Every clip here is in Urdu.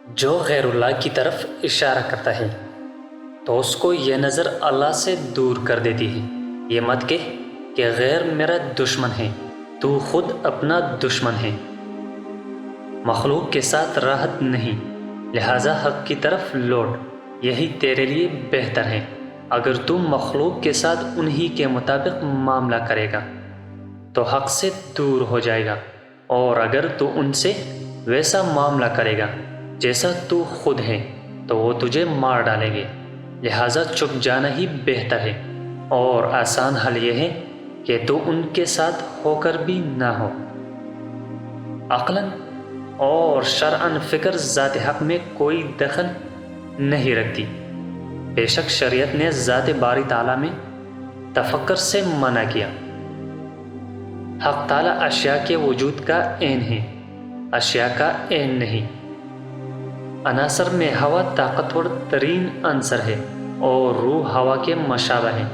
جو غیر اللہ کی طرف اشارہ کرتا ہے تو اس کو یہ نظر اللہ سے دور کر دیتی ہے۔ یہ مت کہ غیر میرا دشمن ہے، تو خود اپنا دشمن ہے۔ مخلوق کے ساتھ راحت نہیں، لہٰذا حق کی طرف لوٹ، یہی تیرے لیے بہتر ہے۔ اگر تو مخلوق کے ساتھ انہی کے مطابق معاملہ کرے گا تو حق سے دور ہو جائے گا، اور اگر تو ان سے ویسا معاملہ کرے گا جیسا تو خود ہے تو وہ تجھے مار ڈالیں گے۔ لہٰذا چھپ جانا ہی بہتر ہے، اور آسان حل یہ ہے کہ تو ان کے ساتھ ہو کر بھی نہ ہو۔ عقلاً اور شرعاً فکر ذات حق میں کوئی دخل نہیں رکھتی۔ بے شک شریعت نے ذات باری تعالیٰ میں تفکر سے منع کیا۔ حق تعالیٰ اشیاء کے وجود کا عین ہے، اشیاء کا عین نہیں۔ عناصر میں ہوا طاقتور ترین عنصر ہے، اور روح ہوا کے مشابہ ہے،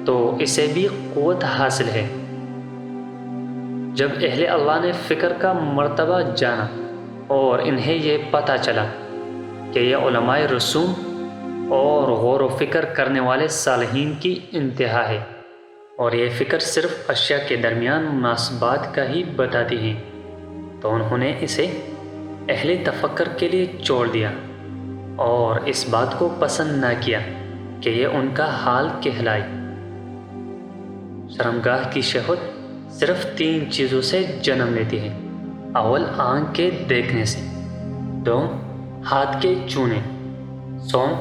تو اسے بھی قوت حاصل ہے۔ جب اہل اللہ نے فکر کا مرتبہ جانا اور انہیں یہ پتہ چلا کہ یہ علماء رسوم اور غور و فکر کرنے والے صالحین کی انتہا ہے، اور یہ فکر صرف اشیاء کے درمیان مناسبات کا ہی بتاتی ہے، تو انہوں نے اسے اہل تفکر کے لیے چھوڑ دیا، اور اس بات کو پسند نہ کیا کہ یہ ان کا حال کہلائے۔ شرمگاہ کی شہوت صرف 3 چیزوں سے جنم لیتی ہے۔ اول آنکھ کے دیکھنے سے، دوم ہاتھ کے چھونے، سوم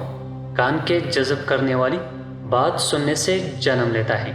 کان کے جذب کرنے والی بات سننے سے جنم لیتا ہے۔